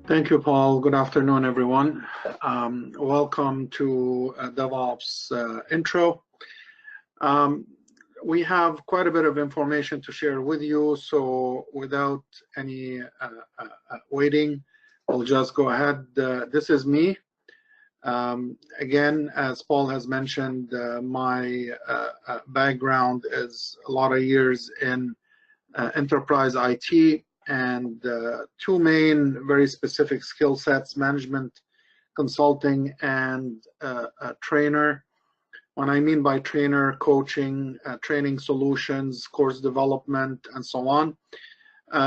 Thank you, Paul. Good afternoon, everyone. Welcome to DevOps intro. We have quite a bit of information to share with you, so without any waiting, we'll just go ahead. This is me. Again, as Paul has mentioned, my background is a lot of years in enterprise IT, and two main very specific skill sets: management consulting and trainer. When I mean by trainer, coaching, training solutions, course development, and so on.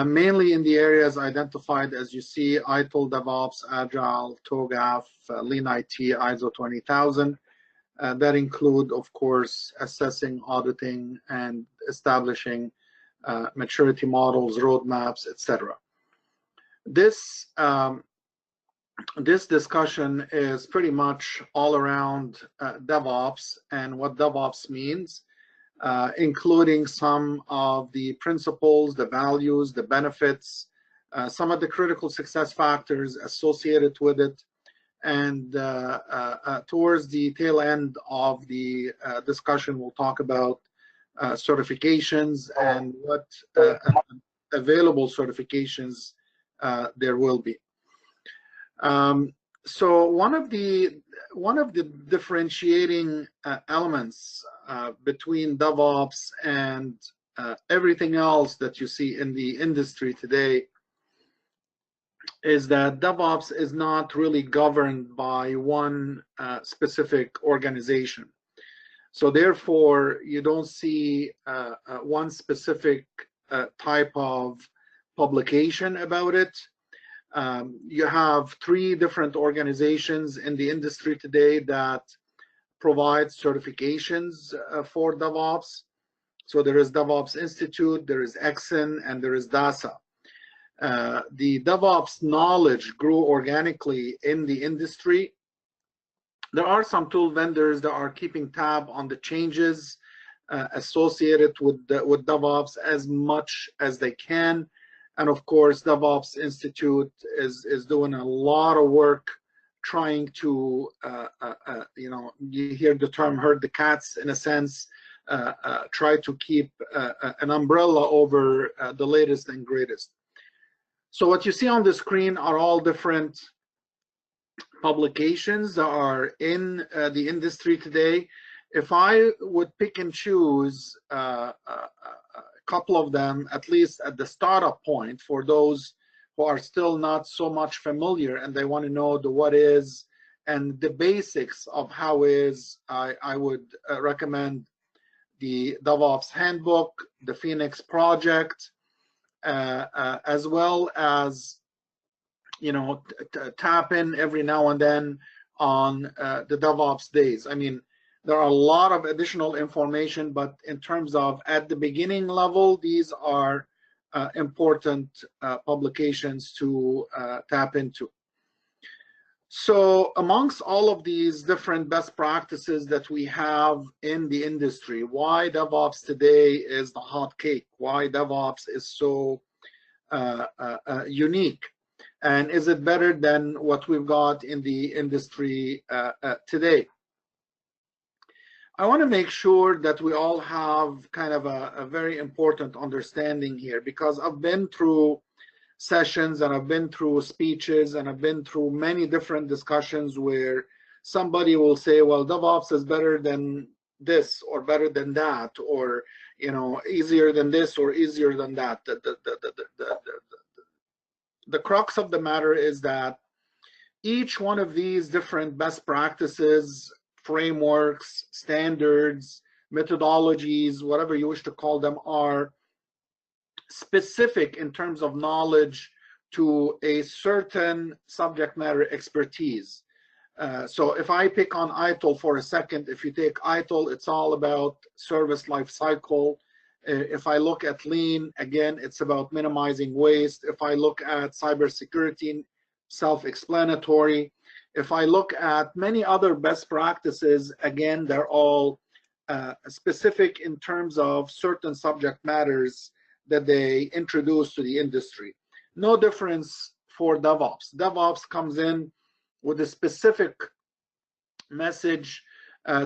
Mainly in the areas identified as you see: ITIL, DevOps, Agile, TOGAF, Lean IT, ISO 20000. That include, of course, assessing, auditing, and establishing maturity models, roadmaps, etc. This discussion is pretty much all around DevOps and what DevOps means, including some of the principles, the values, the benefits, some of the critical success factors associated with it, and towards the tail end of the discussion, we'll talk about certifications and what available certifications there will be. So one of the differentiating elements between DevOps and everything else that you see in the industry today is that DevOps is not really governed by one specific organization. So therefore, you don't see one specific type of publication about it. You have three different organizations in the industry today that provide certifications for DevOps. So there is DevOps Institute, there is Exen, and there is DASA. The DevOps knowledge grew organically in the industry. There are some tool vendors that are keeping tab on the changes associated with DevOps as much as they can. And of course, DevOps Institute is doing a lot of work trying to, you hear the term herd the cats in a sense, try to keep an umbrella over the latest and greatest. So what you see on the screen are all different publications that are in the industry today. If I would pick and choose a couple of them, at least at the startup point, for those who are still not so much familiar and they want to know the what is and the basics of how is, I would recommend the DevOps Handbook, the Phoenix Project, as well as tap in every now and then on the DevOps days. I mean, there are a lot of additional information, but in terms of at the beginning level, these are important publications to tap into. So amongst all of these different best practices that we have in the industry, why DevOps today is the hot cake, why DevOps is so unique, and is it better than what we've got in the industry today? I want to make sure that we all have kind of a very important understanding here, because I've been through sessions and I've been through speeches and I've been through many different discussions where somebody will say, well, DevOps is better than this or better than that, or easier than this or easier than that. The crux of the matter is that each one of these different best practices, frameworks, standards, methodologies, whatever you wish to call them, are specific in terms of knowledge to a certain subject matter expertise. So if I pick on ITIL for a second, if you take ITIL, it's all about service lifecycle. If I look at Lean, again, it's about minimizing waste. If I look at cybersecurity, self-explanatory. If I look at many other best practices, again, they're all specific in terms of certain subject matters that they introduce to the industry. No difference for DevOps. DevOps comes in with a specific message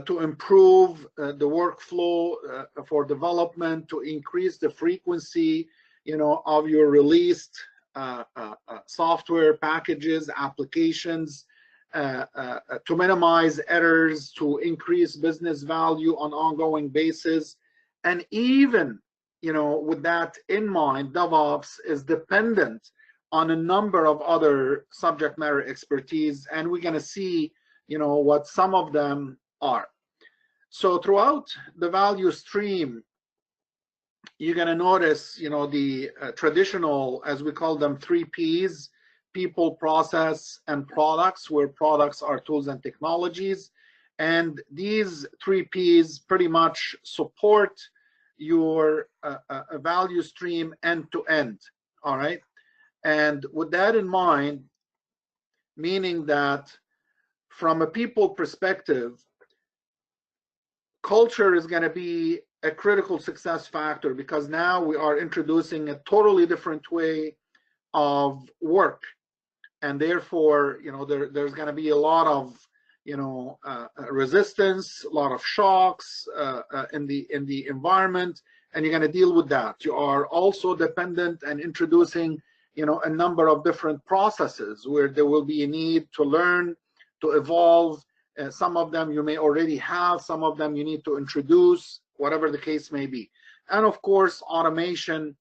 to improve the workflow for development, to increase the frequency, of your released software packages, applications, to minimize errors, to increase business value on an ongoing basis. And even, with that in mind, DevOps is dependent on a number of other subject matter expertise, and we're going to see, what some of them are. So throughout the value stream, you're going to notice, the traditional, as we call them, 3 Ps: people, process, and products, where products are tools and technologies. And these 3 Ps pretty much support your value stream end to end. All right. And with that in mind, meaning that from a people perspective, culture is going to be a critical success factor, because now we are introducing a totally different way of work. And therefore, there's going to be a lot of, resistance, a lot of shocks in the environment, and you're going to deal with that. You are also dependent and introducing, a number of different processes where there will be a need to learn, to evolve. Some of them you may already have, some of them you need to introduce, whatever the case may be. And of course, automation,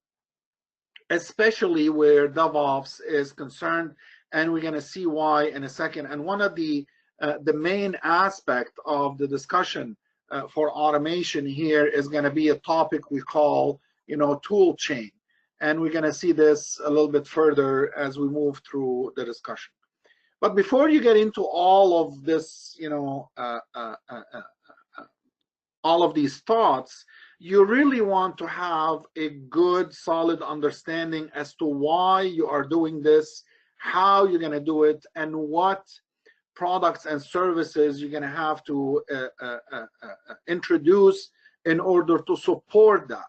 especially where DevOps is concerned, and we're going to see why in a second. And one of the main aspect of the discussion for automation here is going to be a topic we call, Toolchain. And we're going to see this a little bit further as we move through the discussion. But before you get into all of this, all of these thoughts, you really want to have a good, solid understanding as to why you are doing this, how you're going to do it, and what products and services you're going to have to introduce in order to support that.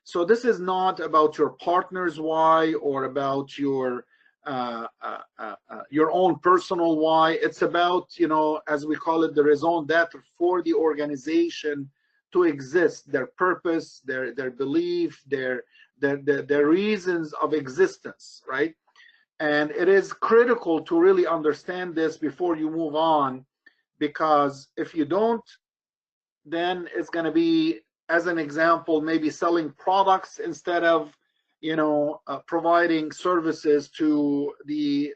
So this is not about your partner's why or about your own personal why. It's about, as we call it, the raison d'etre for the organization to exist, their purpose, their belief, their reasons of existence, right? And it is critical to really understand this before you move on, because if you don't, then it's going to be, as an example, maybe selling products instead of, providing services to the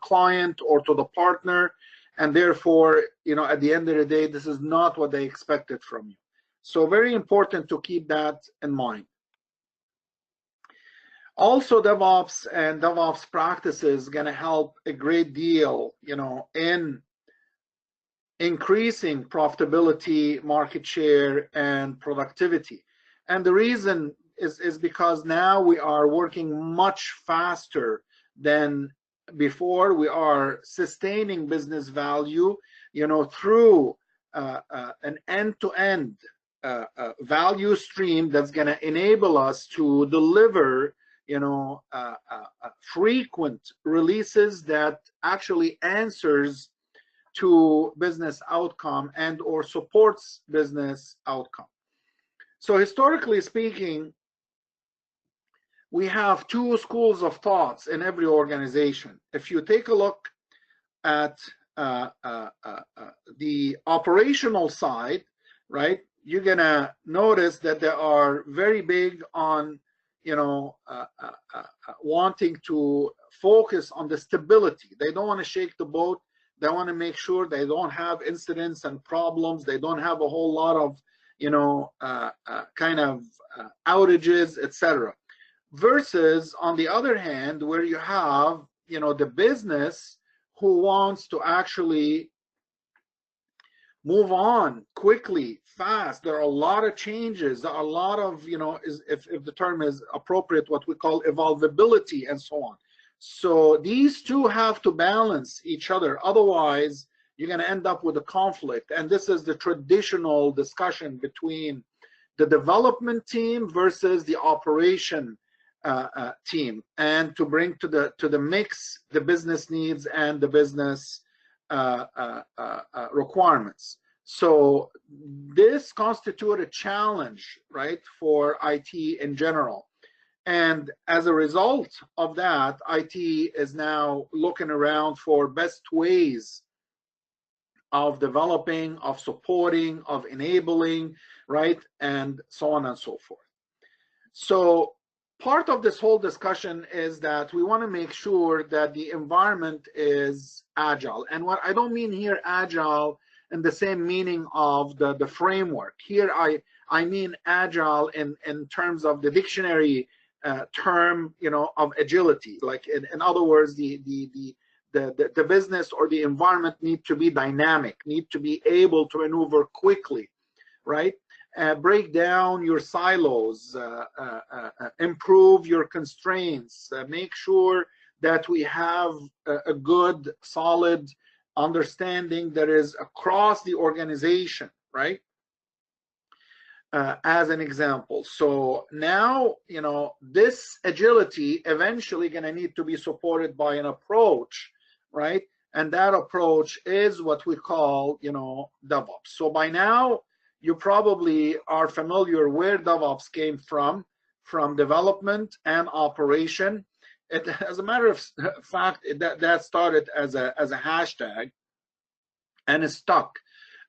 client or to the partner, and therefore, at the end of the day, this is not what they expected from you. So very important to keep that in mind. Also, DevOps and DevOps practices going to help a great deal, in increasing profitability, market share, and productivity. And the reason is because now we are working much faster than before. We are sustaining business value, through an end-to-end value stream that's going to enable us to deliver, frequent releases that actually answers to business outcome and or supports business outcome. So historically speaking, we have 2 schools of thoughts in every organization. If you take a look at the operational side, right, you're gonna notice that they are very big on, wanting to focus on the stability. They don't want to shake the boat. They want to make sure they don't have incidents and problems. They don't have a whole lot of, outages, etc. Versus, on the other hand, where you have, the business who wants to actually move on quickly, fast. There are a lot of changes. There are a lot of, if the term is appropriate, what we call evolvability and so on. So these two have to balance each other. Otherwise, you're going to end up with a conflict. And this is the traditional discussion between the development team versus the operation team, and to bring to the mix the business needs and the business requirements. So this constitutes a challenge, right, for IT in general. And as a result of that, IT is now looking around for best ways of developing, of supporting, of enabling, right, and so on and so forth. So part of this whole discussion is that we want to make sure that the environment is agile. And what I don't mean here agile in the same meaning of the framework. Here I mean agile in terms of the dictionary term, you know, of agility. Like in other words, the business or the environment need to be dynamic, need to be able to maneuver quickly, right? Break down your silos, improve your constraints, make sure that we have a good, solid understanding that is across the organization, right? As an example. So now, you know, this agility eventually going to need to be supported by an approach, right? And that approach is what we call, you know, DevOps. So by now, you probably are familiar where DevOps came from development and operation. As a matter of fact, that started as a hashtag, and it stuck.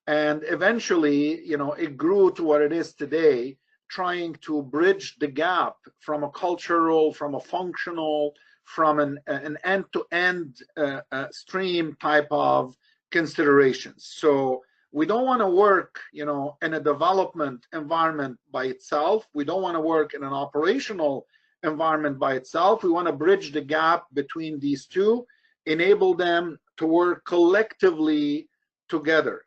And eventually, you know, it grew to what it is today, trying to bridge the gap from a cultural, from a functional, from an end-to-end stream type of considerations. So we don't want to work, you know, in a development environment by itself. We don't want to work in an operational environment by itself. We want to bridge the gap between these two, enable them to work collectively together,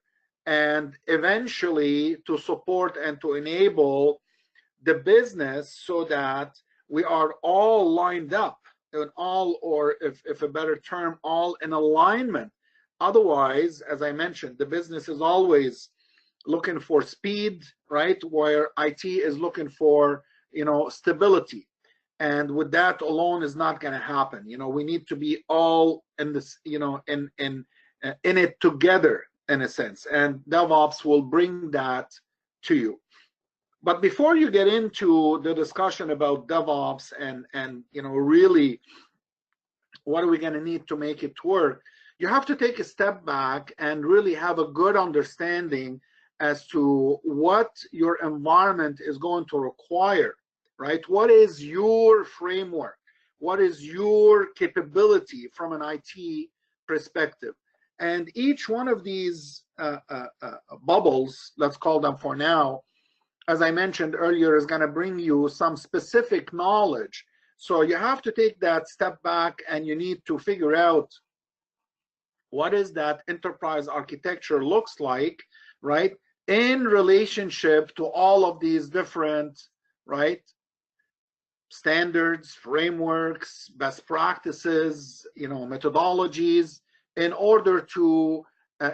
and eventually to support and to enable the business so that we are all lined up, and all, or if a better term, all in alignment. Otherwise, as I mentioned, the business is always looking for speed, right? Where IT is looking for, you know, stability. And with that alone is not going to happen. You know, we need to be all in this, you know, in it together, in a sense. And DevOps will bring that to you. But before you get into the discussion about DevOps and you know, really what are we going to need to make it work, you have to take a step back and really have a good understanding as to what your environment is going to require, right? What is your framework? What is your capability from an IT perspective? And each one of these bubbles, let's call them for now, as I mentioned earlier, is going to bring you some specific knowledge. So you have to take that step back and you need to figure out what is that enterprise architecture looks like, right, in relationship to all of these different, right, standards, frameworks, best practices, you know, methodologies, in order to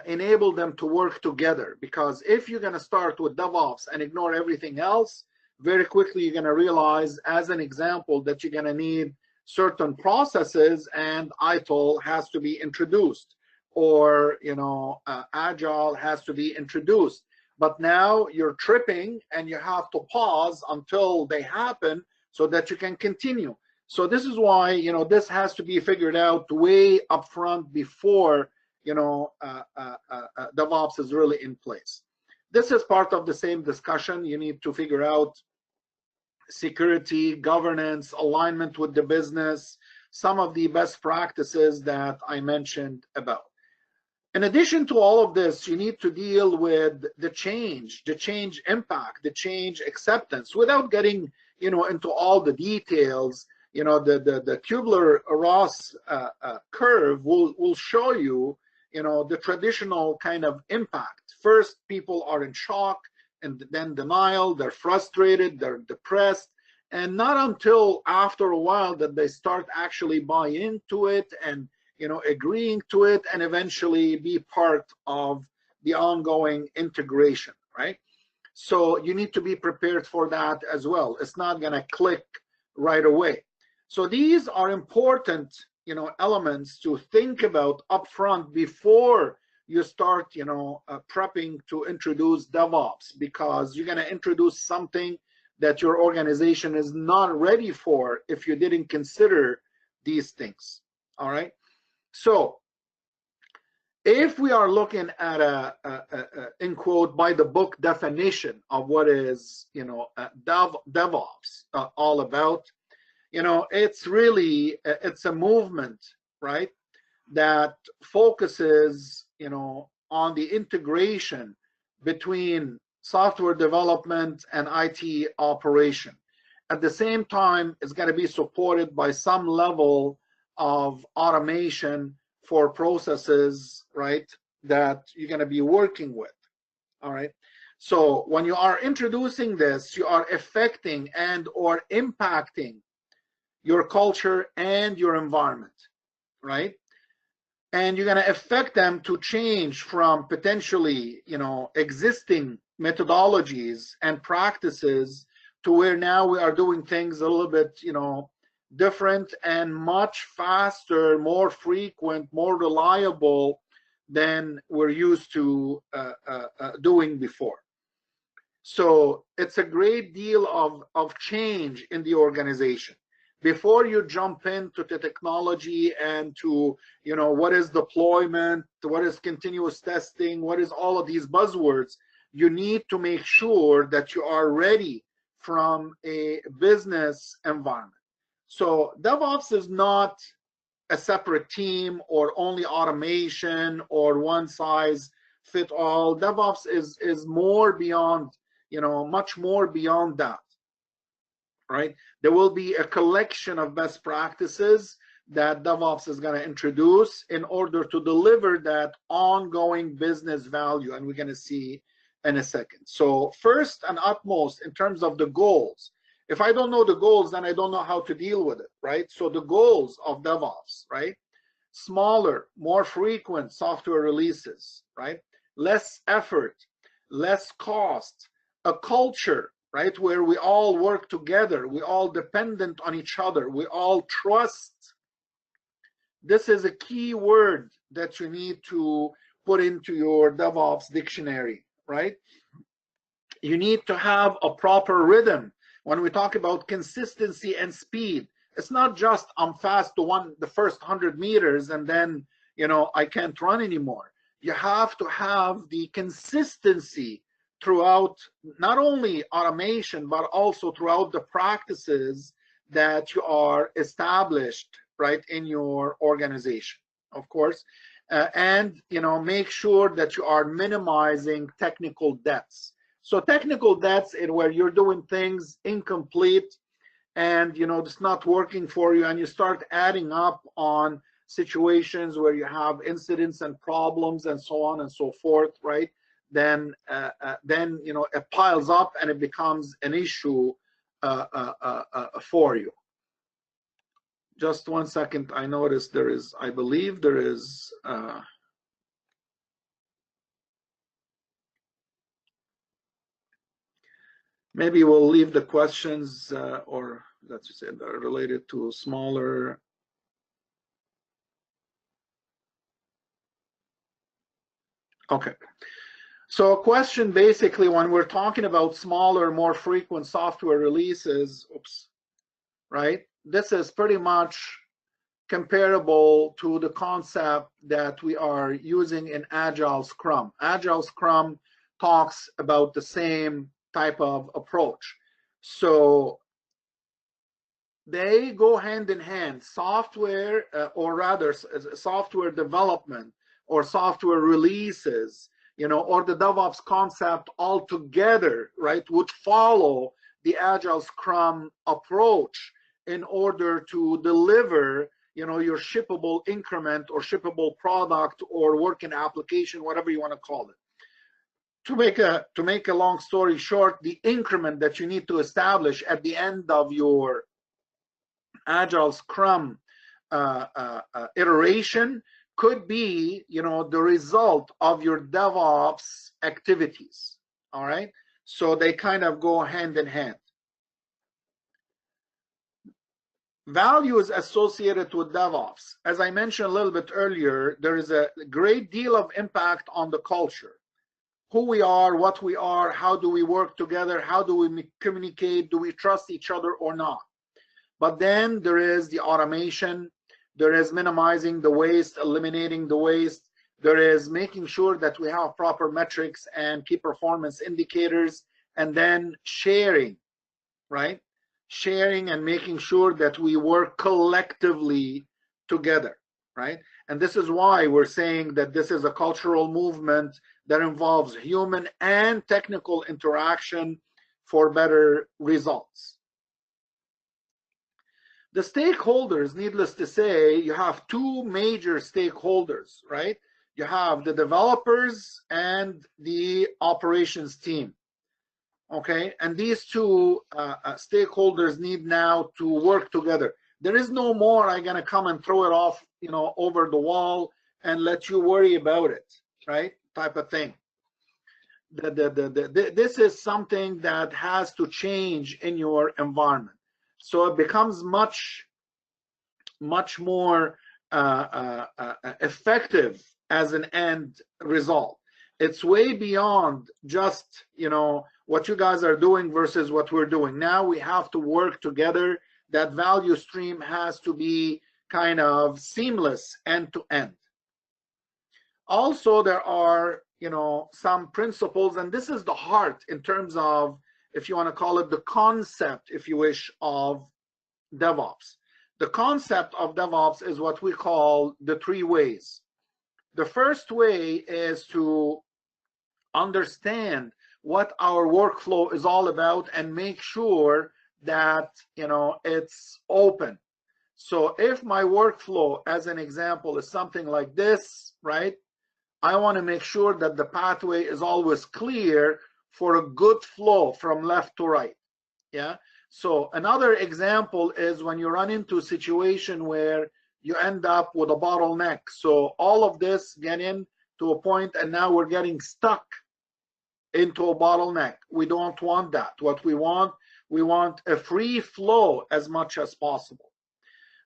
enable them to work together. Because if you're going to start with DevOps and ignore everything else, very quickly you're going to realize, as an example, that you're going to need certain processes, and ITIL has to be introduced, or, you know, Agile has to be introduced. But now you're tripping and you have to pause until they happen so that you can continue. So this is why, you know, this has to be figured out way up front before, you know, DevOps is really in place. This is part of the same discussion. You need to figure out security, governance, alignment with the business, some of the best practices that I mentioned about. In addition to all of this, you need to deal with the change impact, the change acceptance, without getting, you know, into all the details. You know, the Kubler-Ross curve will show you, you know, the traditional kind of impact. First, people are in shock, and then denial, they're frustrated, they're depressed, and not until after a while that they start actually buy into it and agreeing to it and eventually be part of the ongoing integration, right? So you need to be prepared for that as well. It's not going to click right away. So these are important, elements to think about upfront before you start, prepping to introduce DevOps, because you're going to introduce something that your organization is not ready for if you didn't consider these things. All right. So if we are looking at a in quote by the book definition of what is DevOps all about, it's really it's a movement, right, that focuses on the integration between software development and IT operation. At the same time, it's going to be supported by some level of automation for processes, right, that you're going to be working with. All right. So when you are introducing this, you are affecting and or impacting your culture and your environment, right? And you're going to affect them to change from potentially, existing methodologies and practices to where now we are doing things a little bit, different and much faster, more frequent, more reliable than we're used to doing before. So it's a great deal of change in the organization. Before you jump into the technology and to, what is deployment, what is continuous testing, what is all of these buzzwords, you need to make sure that you are ready from a business environment. So DevOps is not a separate team or only automation or one size fit all. DevOps is more beyond, much more beyond that, right? There will be a collection of best practices that DevOps is going to introduce in order to deliver that ongoing business value, and we're going to see in a second. So first and utmost, in terms of the goals, if I don't know the goals, then I don't know how to deal with it, right? So the goals of DevOps, right? Smaller, more frequent software releases, right? Less effort, less cost, a culture, right, where we all work together, we all dependent on each other, we all trust. This is a key word that you need to put into your DevOps dictionary, right? You need to have a proper rhythm. When we talk about consistency and speed, it's not just I'm fast the first 100 meters and then, I can't run anymore. You have to have the consistency throughout not only automation, but also throughout the practices that you are established, right, in your organization, of course. And, make sure that you are minimizing technical debts. So technical debts is where you're doing things incomplete and, it's not working for you, and you start adding up on situations where you have incidents and problems and so on and so forth, right? Then it piles up and it becomes an issue for you. Just 1 second. I noticed I believe there is maybe we'll leave the questions or let's just say they're related to smaller. Okay. So a question basically when we're talking about smaller, more frequent software releases, right? This is pretty much comparable to the concept that we are using in Agile Scrum. Agile Scrum talks about the same type of approach. So they go hand in hand. Software, or rather software development or software releases, or the DevOps concept altogether, right, would follow the Agile Scrum approach in order to deliver, your shippable increment or shippable product or working application, whatever you want to call it. To make a long story short, the increment that you need to establish at the end of your Agile Scrum iteration could be, the result of your DevOps activities. All right, so they kind of go hand in hand. Values associated with DevOps. As I mentioned a little bit earlier, there is a great deal of impact on the culture. Who we are, what we are, how do we work together, how do we communicate, do we trust each other or not? But then there is the automation, there is minimizing the waste, eliminating the waste, there is making sure that we have proper metrics and key performance indicators, and then sharing, right? Sharing and making sure that we work collectively together, right? And this is why we're saying that this is a cultural movement that involves human and technical interaction for better results. The stakeholders, needless to say, you have two major stakeholders, right? You have the developers and the operations team. Okay, and these two stakeholders need now to work together. There is no more I'm gonna come and throw it off, over the wall and let you worry about it, right? Type of thing. This is something that has to change in your environment. So it becomes much more effective as an end result. It's way beyond just, what you guys are doing versus what we're doing. Now we have to work together. That value stream has to be kind of seamless end to end. Also, there are, some principles, and this is the heart in terms of, if you want to call it the concept, if you wish, of DevOps. The concept of DevOps is what we call the three ways. The first way is to understand what our workflow is all about and make sure that it's open. So if my workflow, as an example, is something like this, right? I want to make sure that the pathway is always clear for a good flow from left to right. Yeah. So another example is when you run into a situation where you end up with a bottleneck. So all of this get into a point and now we're getting stuck into a bottleneck. We don't want that. What we want a free flow as much as possible.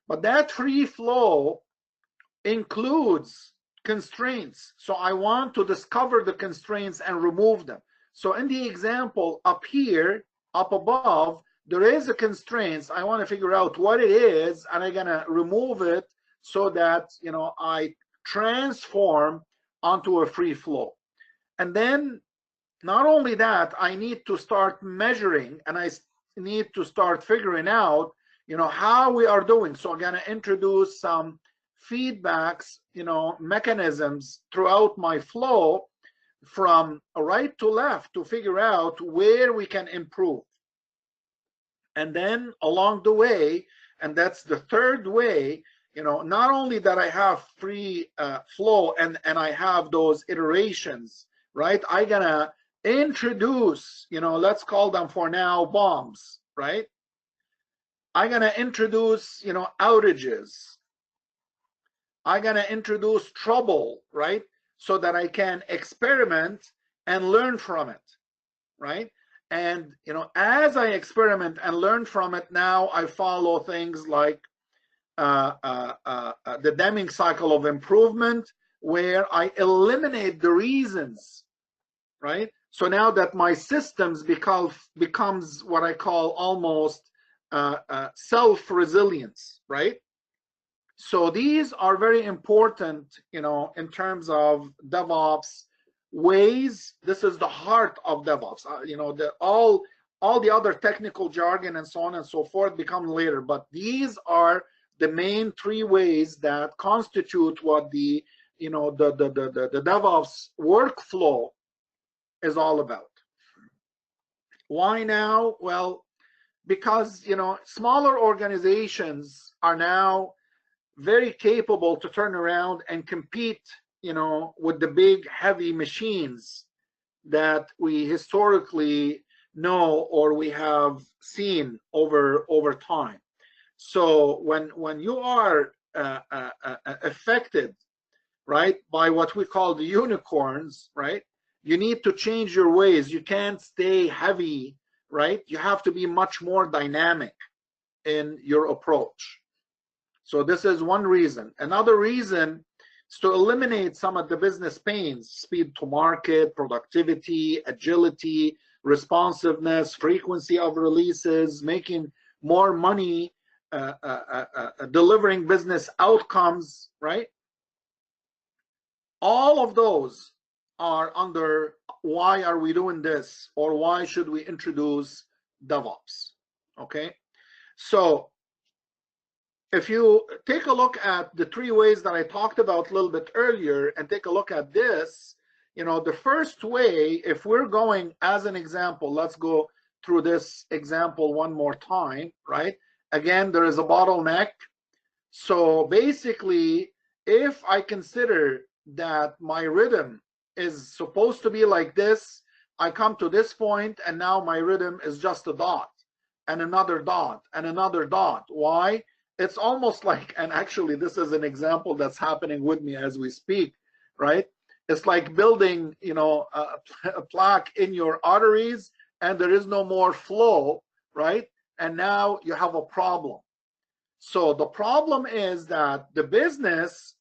But that free flow includes constraints. So I want to discover the constraints and remove them. So in the example up here, up above, there is a constraint. I want to figure out what it is, and I'm gonna remove it so that I transform onto a free flow. And then not only that, I need to start measuring, and I need to start figuring out, how we are doing. So I'm gonna introduce some feedbacks, mechanisms throughout my flow from right to left to figure out where we can improve. And then along the way, and that's the third way, not only that I have free flow and I have those iterations, right? I'm gonna introduce, let's call them for now bombs, right? I'm gonna introduce, outages. I'm gonna introduce trouble, right? So that I can experiment and learn from it, right? And as I experiment and learn from it, now I follow things like the Deming cycle of improvement, where I eliminate the reasons, right? So now that my systems becomes what I call almost self-resilience, right? So these are very important, in terms of DevOps ways. This is the heart of DevOps. All the other technical jargon and so on and so forth become later, but these are the main three ways that constitute what the the DevOps workflow is all about. Why now? Well, because smaller organizations are now very capable to turn around and compete with the big heavy machines that we historically know or we have seen over time. So when you are affected, right, by what we call the unicorns, right, you need to change your ways. You can't stay heavy, right? You have to be much more dynamic in your approach. So this is one reason. Another reason is to eliminate some of the business pains: speed to market, productivity, agility, responsiveness, frequency of releases, making more money, delivering business outcomes, right? All of those are under why are we doing this, or why should we introduce DevOps, okay? So if you take a look at the 3 ways that I talked about a little bit earlier and take a look at this, you know, the first way, if we're going as an example, let's go through this example one more time, right? Again, there is a bottleneck. So basically, if I consider that my rhythm is supposed to be like this, I come to this point and now my rhythm is just a dot and another dot and another dot. Why? It's almost like, and actually this is an example that's happening with me as we speak, right? It's like building, you know, a plaque in your arteries and there is no more flow, right? And now you have a problem. So the problem is that the business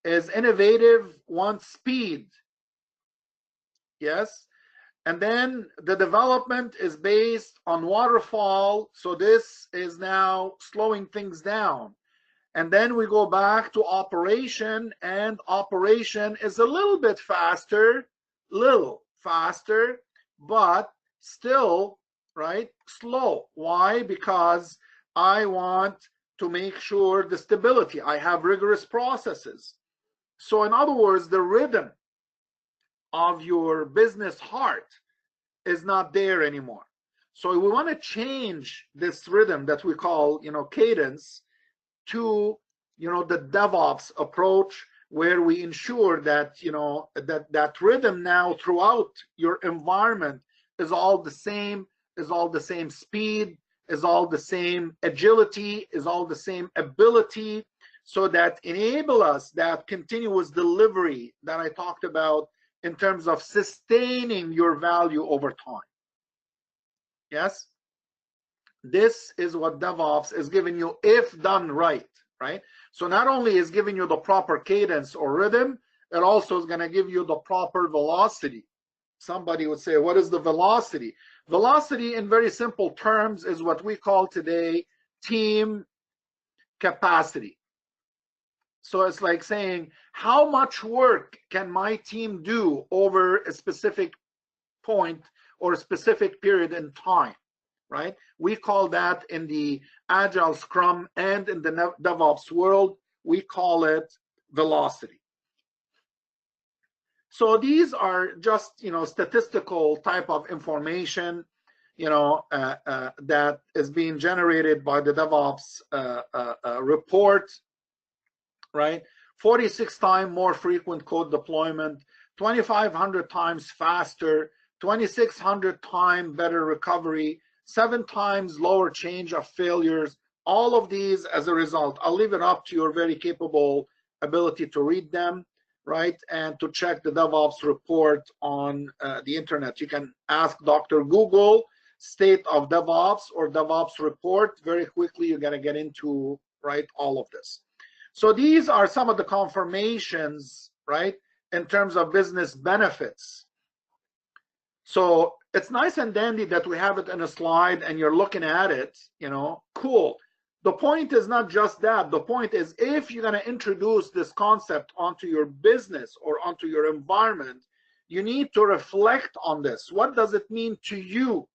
is innovative, wants speed, yes? And then the development is based on waterfall, so this is now slowing things down. And then we go back to operation, and operation is a little bit faster, but still, right, slow. Why? Because I want to make sure the stability. I have rigorous processes. So in other words, the rhythm of your business heart is not there anymore. So we want to change this rhythm that we call, you know, cadence, to, you know, the DevOps approach, where we ensure that, you know, that rhythm now throughout your environment is all the same, is all the same speed, is all the same agility, is all the same ability, so that enable us that continuous delivery that I talked about in terms of sustaining your value over time. Yes? This is what DevOps is giving you if done right, right? So not only is giving you the proper cadence or rhythm, it also is going to give you the proper velocity. Somebody would say, what is the velocity? Velocity, in very simple terms, is what we call today team capacity. So it's like saying, how much work can my team do over a specific point or a specific period in time, right? We call that in the Agile Scrum and in the DevOps world, we call it velocity. So these are just, you know, statistical type of information, you know, that is being generated by the DevOps report, right? 46 times more frequent code deployment, 2,500 times faster, 2,600 times better recovery, 7 times lower change of failures. All of these as a result. I'll leave it up to your very capable ability to read them, right? And to check the DevOps report on the internet. You can ask Dr. Google, state of DevOps or DevOps report. Very quickly, you're gonna get into, right, all of this. So these are some of the confirmations, right, in terms of business benefits. So it's nice and dandy that we have it in a slide and you're looking at it, you know, cool. The point is not just that. The point is, if you're going to introduce this concept onto your business or onto your environment, you need to reflect on this. What does it mean to you?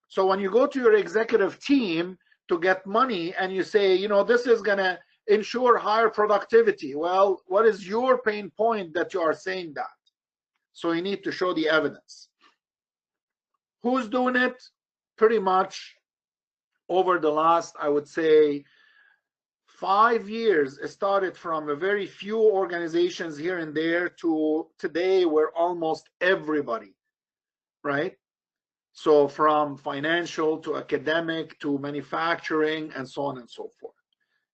So when you go to your executive team to get money and you say, you know, this is going to ensure higher productivity. Well, what is your pain point that you are saying that? So you need to show the evidence. Who's doing it? Pretty much over the last, I would say, 5 years, it started from a very few organizations here and there to today where almost everybody, right? So from financial to academic to manufacturing and so on and so forth.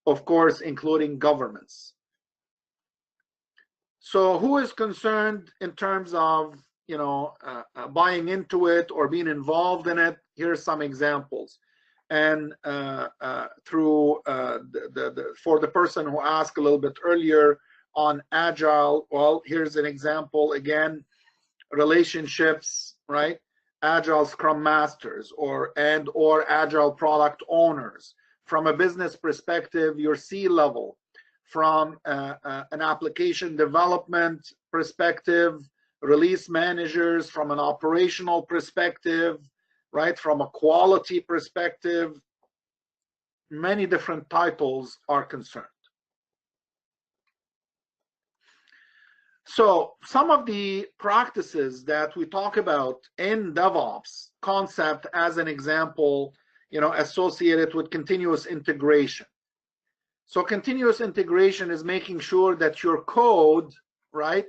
of course, including governments. So who is concerned in terms of, you know, buying into it or being involved in it? Here's some examples. And for the person who asked a little bit earlier on Agile, well, here's an example again: relationships, right? Agile Scrum Masters or Agile product owners. From a business perspective, your C-level. From an application development perspective, release managers. From an operational perspective, right? From a quality perspective, many different titles are concerned. So some of the practices that we talk about in DevOps concept, as an example, you know, associated with continuous integration. So continuous integration is making sure that your code, right,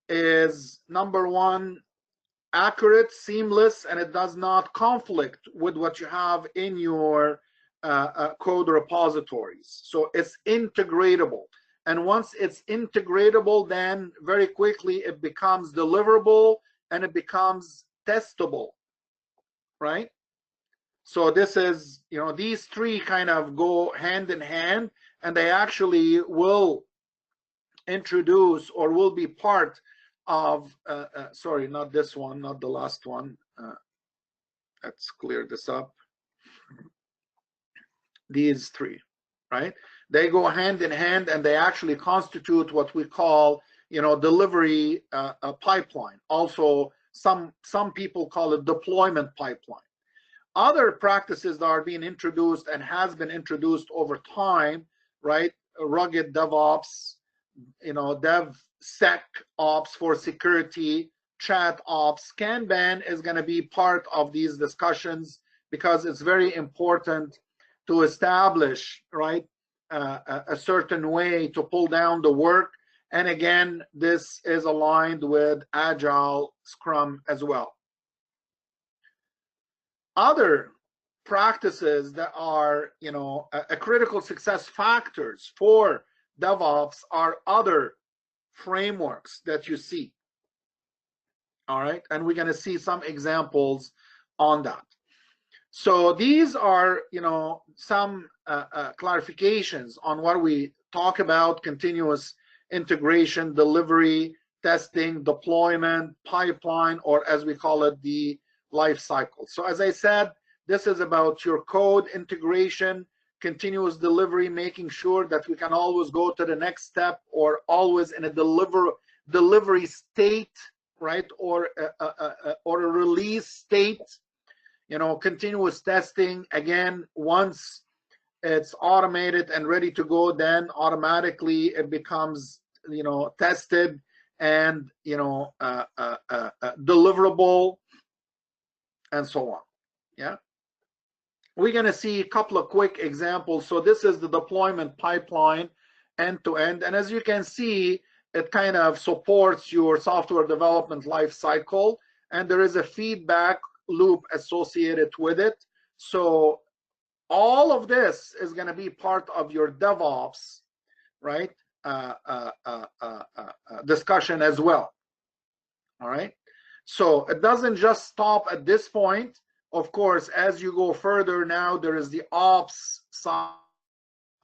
is number one, accurate, seamless, and it does not conflict with what you have in your code repositories. So it's integratable. And once it's integratable, then very quickly it becomes deliverable and it becomes testable, right? So this is, you know, these three kind of go hand in hand, and they actually will introduce or will be part of, sorry, not this one, not the last one. Let's clear this up. These three, right? They go hand in hand, and they actually constitute what we call, you know, delivery pipeline. Also, some people call it deployment pipeline. Other practices that are being introduced and has been introduced over time, right? Rugged DevOps, you know, DevSecOps for security, ChatOps, Kanban is going to be part of these discussions because it's very important to establish, right, a certain way to pull down the work. And again, this is aligned with Agile Scrum as well. Other practices that are, you know, a critical success factors for DevOps are other frameworks that you see. All right, and we're going to see some examples on that. So these are, you know, some clarifications on what we talk about: continuous integration, delivery, testing, deployment, pipeline, or as we call it, the life cycle. So as I said, this is about your code integration, continuous delivery, making sure that we can always go to the next step or always in a delivery state, right, or a release state. You know, continuous testing, again, once it's automated and ready to go, then automatically it becomes, you know, tested and, you know, deliverable, and so on. Yeah, we're going to see a couple of quick examples. So this is the deployment pipeline end to end, and as you can see, it kind of supports your software development life cycle, and there is a feedback loop associated with it. So all of this is going to be part of your DevOps, right, discussion as well. All right, so it doesn't just stop at this point. Of course, as you go further, now there is the ops side,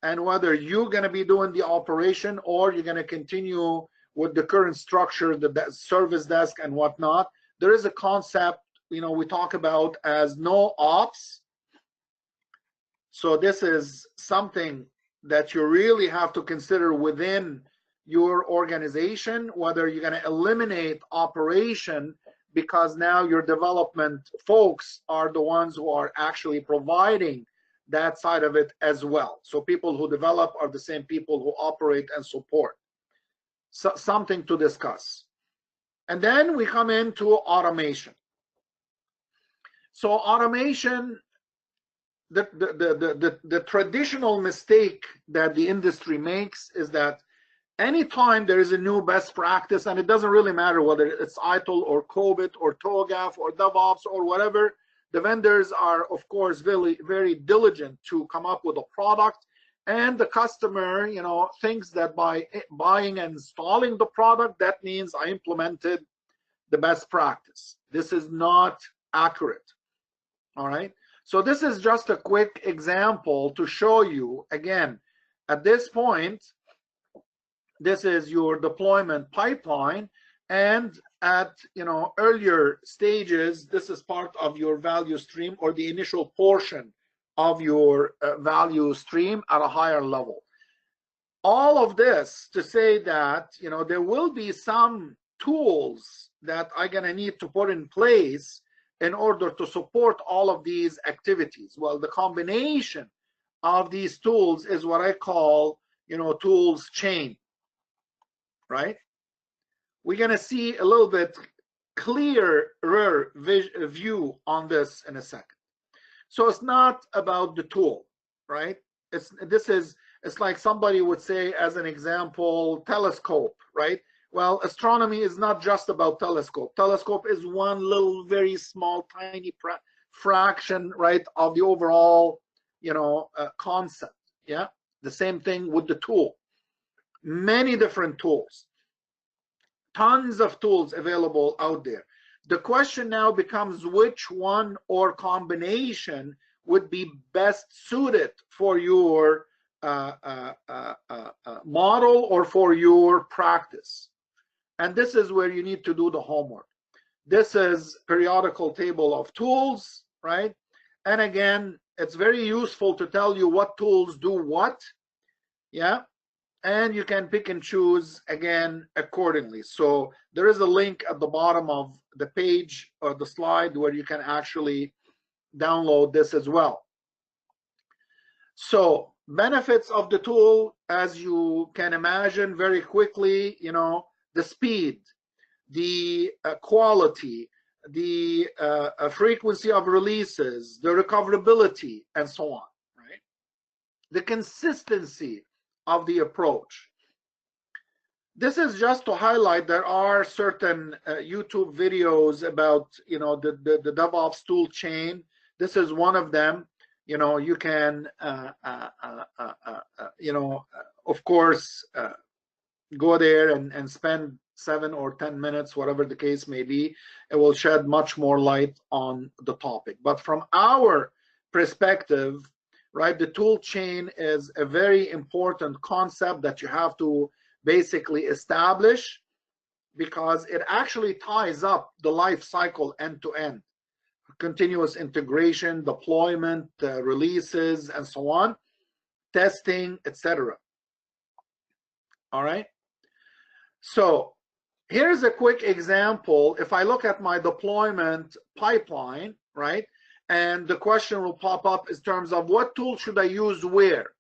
and whether you're going to be doing the operation or you're going to continue with the current structure, the service desk and whatnot, there is a concept, you know, we talk about as no ops. So this is something that you really have to consider within your organization, whether you're going to eliminate operation because now your development folks are the ones who are actually providing that side of it as well. So people who develop are the same people who operate and support. So something to discuss. And then we come into automation. So automation, the traditional mistake that the industry makes is that anytime there is a new best practice, and it doesn't really matter whether it's ITIL or COBIT or TOGAF or DevOps or whatever, the vendors are, of course, very, very diligent to come up with a product, and the customer, thinks that by buying and installing the product, that means I implemented the best practice. This is not accurate. All right. So this is just a quick example to show you, again, at this point, this is your deployment pipeline, and at earlier stages, this is part of your value stream, or the initial portion of your value stream at a higher level. All of this to say that there will be some tools that I'm going to need to put in place in order to support all of these activities. Well, the combination of these tools is what I call tools chain, right? We're going to see a little bit clearer view on this in a second. So it's not about the tool, right? It's like somebody would say, as an example, telescope, right? Well, astronomy is not just about telescope. Telescope is one little, very small, tiny fraction, right, of the overall, concept. Yeah. The same thing with the tool. Many different tools. Tons of tools available out there. The question now becomes which one or combination would be best suited for your model or for your practice. And this is where you need to do the homework. This is periodical table of tools, right? And again, it's very useful to tell you what tools do what, yeah? And you can pick and choose, again, accordingly. So there is a link at the bottom of the page or the slide where you can actually download this as well. So benefits of the tool, as you can imagine very quickly, the speed, the quality, the frequency of releases, the recoverability, and so on, right? The consistency of the approach. This is just to highlight there are certain YouTube videos about the DevOps tool chain. This is one of them. You can of course go there and spend 7 or 10 minutes, whatever the case may be. It will shed much more light on the topic. But from our perspective, right, the tool chain is a very important concept that you have to basically establish, because it actually ties up the life cycle end to end. Continuous integration, deployment, releases, and so on, testing, etc. All right. So here's a quick example. If I look at my deployment pipeline, right, and the question will pop up in terms of what tool should I use where,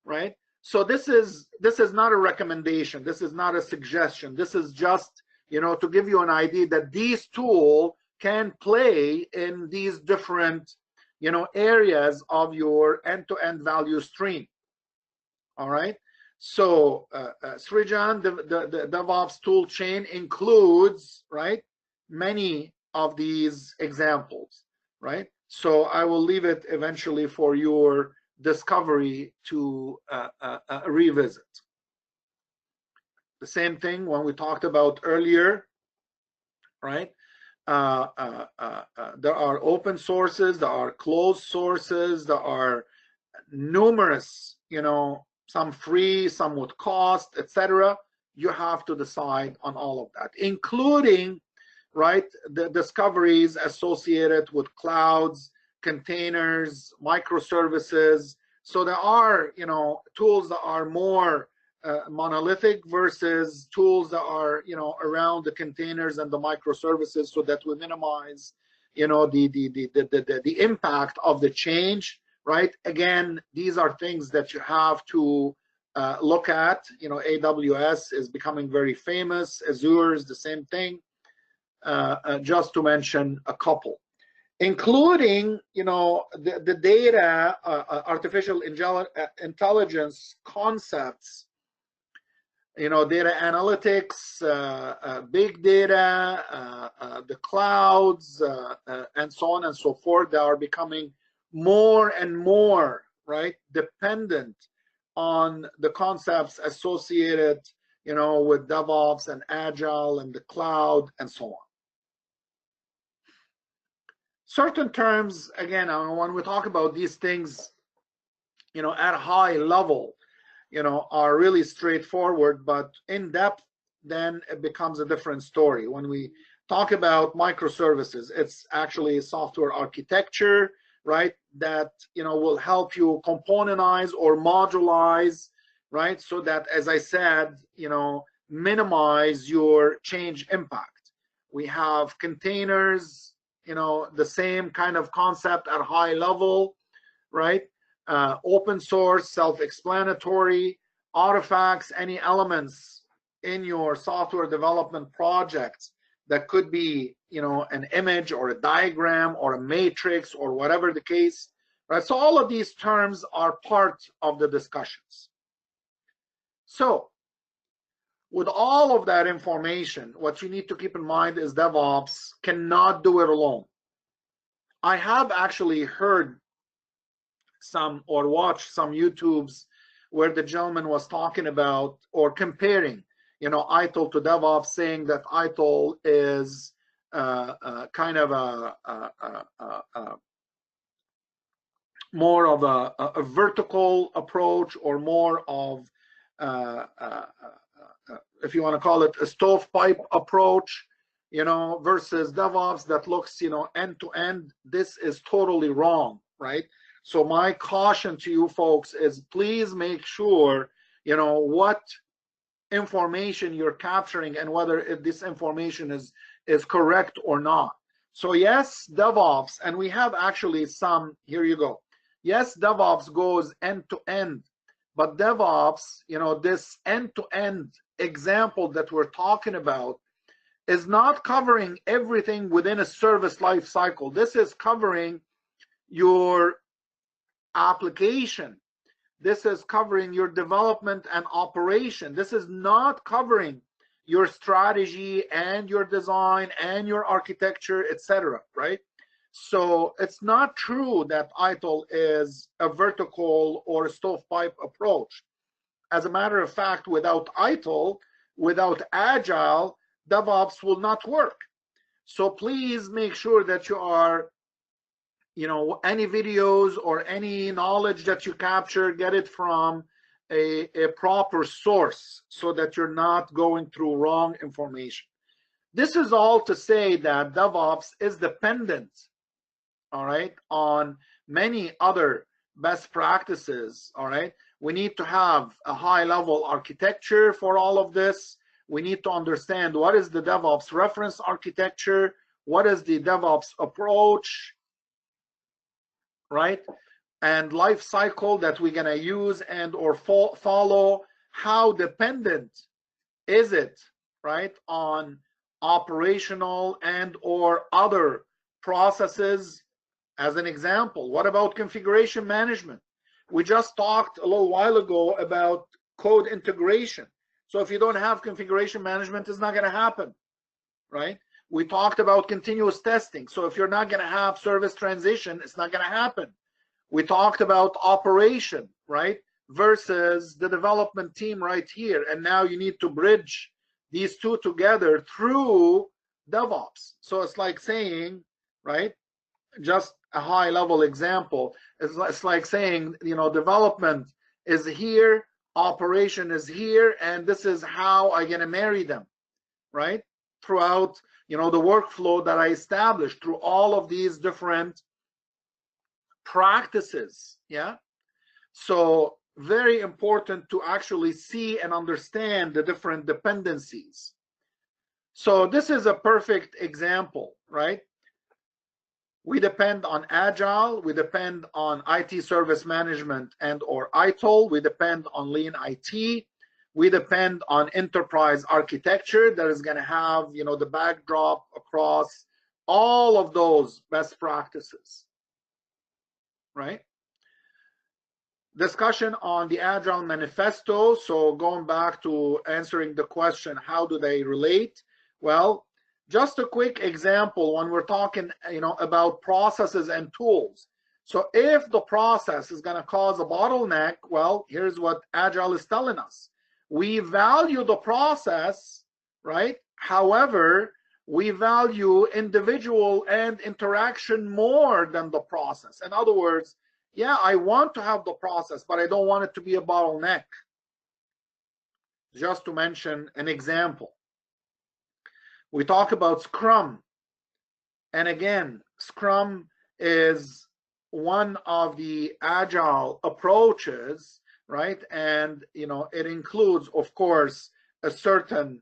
right? So this is not a recommendation. This is not a suggestion. This is just, to give you an idea that these tools can play in these different, areas of your end-to-end value stream. All right. So Srijan, the DevOps tool chain includes, right, many of these examples, right? So I will leave it eventually for your discovery to revisit. The same thing when we talked about earlier, right? There are open sources, there are closed sources, there are numerous, some free, some would cost, etc. You have to decide on all of that, including, right, the discoveries associated with clouds, containers, microservices. So there are, tools that are more monolithic versus tools that are, around the containers and the microservices, so that we minimize, the impact of the change. Right. Again, these are things that you have to look at. AWS is becoming very famous. Azure is the same thing. Just to mention a couple, including, the data, artificial intelligence concepts. Data analytics, big data, the clouds, and so on and so forth. They are becoming more and more, right, dependent on the concepts associated, with DevOps and Agile and the cloud and so on. Certain terms, again, when we talk about these things, at a high level, are really straightforward, but in depth, then it becomes a different story. When we talk about microservices, it's actually software architecture, right? That, will help you componentize or modulize, right? So that, as I said, minimize your change impact. We have containers, the same kind of concept at a high level, right? Open source, self-explanatory, artifacts, any elements in your software development projects that could be, an image or a diagram or a matrix or whatever the case, right? So all of these terms are part of the discussions. So with all of that information, what you need to keep in mind is DevOps cannot do it alone. I have actually heard some or watched some YouTubes where the gentleman was talking about or comparing, ITIL to DevOps, saying that ITIL is kind of a more of a vertical approach, or more of, if you want to call it, a stovepipe approach, versus DevOps that looks, end to end. This is totally wrong, right? So my caution to you folks is, please make sure, what information you're capturing and whether this information is correct or not. So yes, DevOps, and we have actually some, here you go. Yes, DevOps goes end to end, but DevOps, this end to end example that we're talking about is not covering everything within a service life cycle. This is covering your application. This is covering your development and operation. This is not covering your strategy and your design and your architecture, etc., right? So it's not true that ITIL is a vertical or a stovepipe approach. As a matter of fact, without ITIL, without Agile, DevOps will not work. So please make sure that you are, any videos or any knowledge that you capture, get it from a proper source so that you're not going through wrong information. This is all to say that DevOps is dependent, all right, on many other best practices, all right? We need to have a high-level architecture for all of this. We need to understand what is the DevOps reference architecture, what is the DevOps approach, right? And life cycle that we're gonna use and or follow. How dependent is it, right, on operational and or other processes? As an example, what about configuration management? We just talked a little while ago about code integration. So if you don't have configuration management, it's not going to happen, right? We talked about continuous testing. So if you're not going to have service transition, it's not going to happen. We talked about operation, right, versus the development team right here. And now you need to bridge these two together through DevOps. So it's like saying, right, just a high level example, it's like saying, development is here, operation is here, and this is how I'm going to marry them, right, throughout, the workflow that I established through all of these different practices. Yeah, so very important to actually see and understand the different dependencies. So this is a perfect example, right? We depend on Agile, we depend on IT service management and or ITIL, we depend on Lean IT, we depend on enterprise architecture that is going to have, the backdrop across all of those best practices, right? Discussion on the Agile Manifesto. So going back to answering the question, how do they relate? Well, just a quick example when we're talking, about processes and tools. So if the process is going to cause a bottleneck, well, here's what Agile is telling us. We value the process, right? However, we value individual and interaction more than the process. In other words, yeah, I want to have the process, but I don't want it to be a bottleneck. Just to mention an example. We talk about Scrum. And again, Scrum is one of the Agile approaches, right? And, you know, it includes, of course, a certain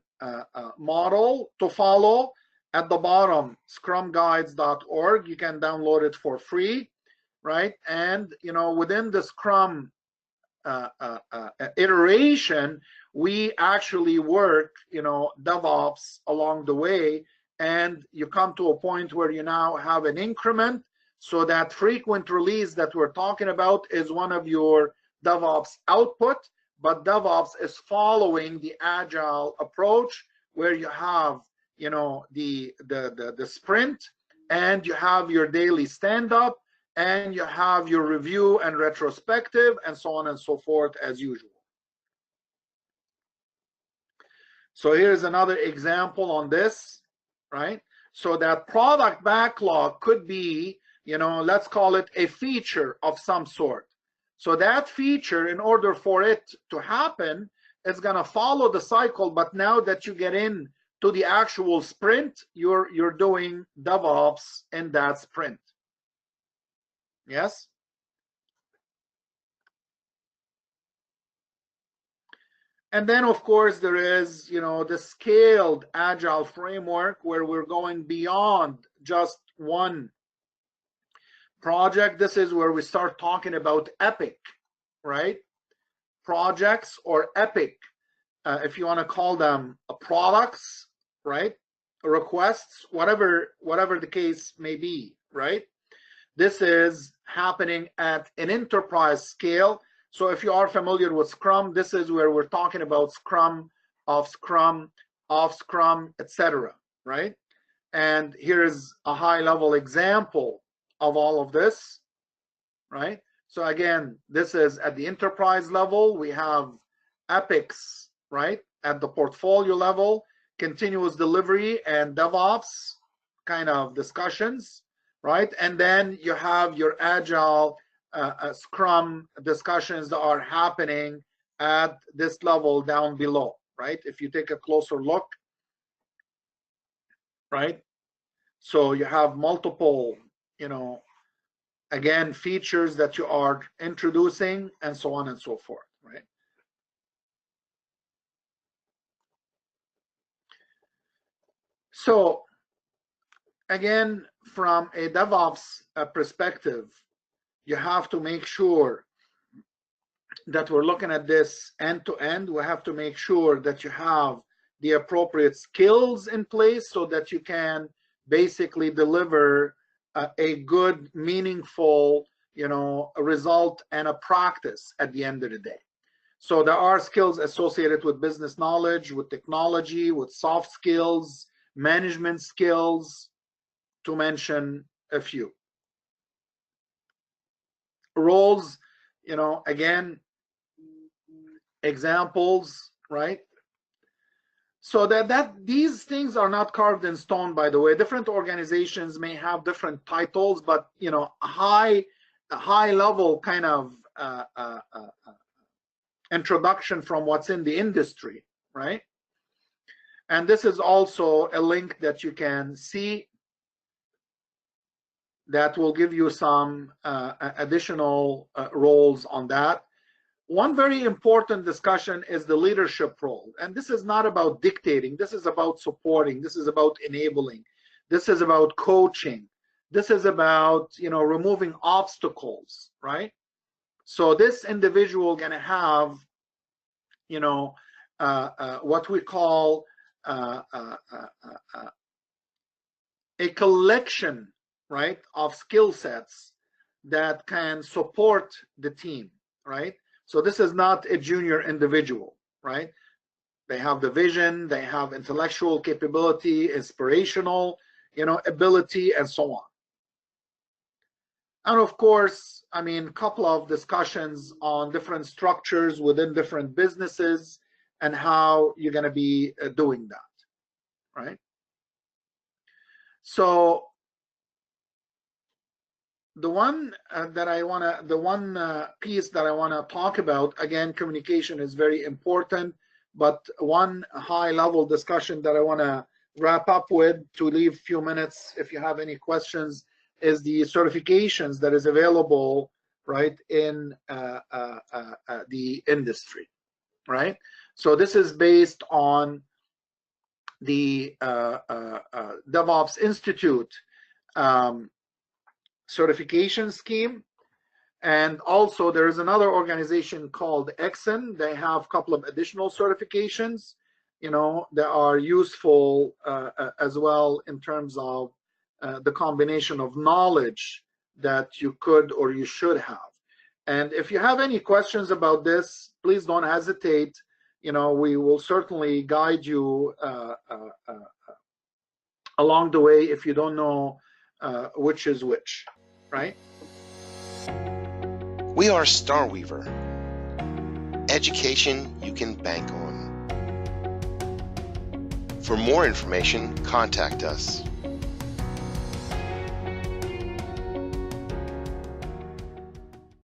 model to follow. At the bottom, scrumguides.org, you can download it for free, right? And, you know, within the Scrum iteration, we actually work, you know, DevOps along the way, and you come to a point where you now have an increment. So that frequent release that we're talking about is one of your DevOps output, but DevOps is following the Agile approach where you have, you know, the sprint, and you have your daily stand-up, and you have your review and retrospective, and so on and so forth as usual. So here's another example on this, right? So that product backlog could be, you know, let's call it a feature of some sort. So that feature, in order for it to happen, it's going to follow the cycle. But now that you get in to the actual sprint, you're doing DevOps in that sprint. Yes? And then, of course, there is, you know, the scaled Agile framework where we're going beyond just one project. This is where we start talking about epic, right? Projects or epic, if you want to call them products, right? Requests, whatever the case may be, right? This is happening at an enterprise scale. So if you are familiar with Scrum, this is where we're talking about Scrum, off Scrum, etc., right? And here's a high-level example of all of this, right? So again, this is at the enterprise level. We have epics, right? At the portfolio level, continuous delivery and DevOps kind of discussions, right? And then you have your Agile Scrum discussions that are happening at this level down below, right? If you take a closer look, right? So you have multiple, you know, again, features that you are introducing and so on and so forth, right? So again, from a DevOps perspective, you have to make sure that we're looking at this end to end. We have to make sure that you have the appropriate skills in place so that you can basically deliver a good, meaningful, you know, a result and a practice at the end of the day. So there are skills associated with business knowledge, with technology, with soft skills, management skills, to mention a few. Roles, you know, again, examples, right? So that these things are not carved in stone, by the way. Different organizations may have different titles, but, you know, a high level kind of introduction from what's in the industry, right? And this is also a link that you can see that will give you some additional roles on that. One very important discussion is the leadership role. And this is not about dictating. This is about supporting. This is about enabling. This is about coaching. This is about, you know, removing obstacles, right? So this individual going to have, you know, what we call a collection, right, of skill sets that can support the team, right? So this is not a junior individual, right? They have the vision, they have intellectual capability, inspirational, you know, ability, and so on. And of course, I mean, a couple of discussions on different structures within different businesses and how you're going to be doing that, right? So the one piece that I want to talk about, again, communication is very important, but one high level discussion that I want to wrap up with to leave a few minutes if you have any questions is the certifications that is available, right, in the industry, right? So this is based on the DevOps Institute certification scheme. And also there is another organization called Exen. They have a couple of additional certifications, you know, that are useful as well in terms of the combination of knowledge that you could or you should have. And if you have any questions about this, please don't hesitate. You know, we will certainly guide you along the way if you don't know which is which, right? We are Starweaver, education you can bank on. For more information, contact us.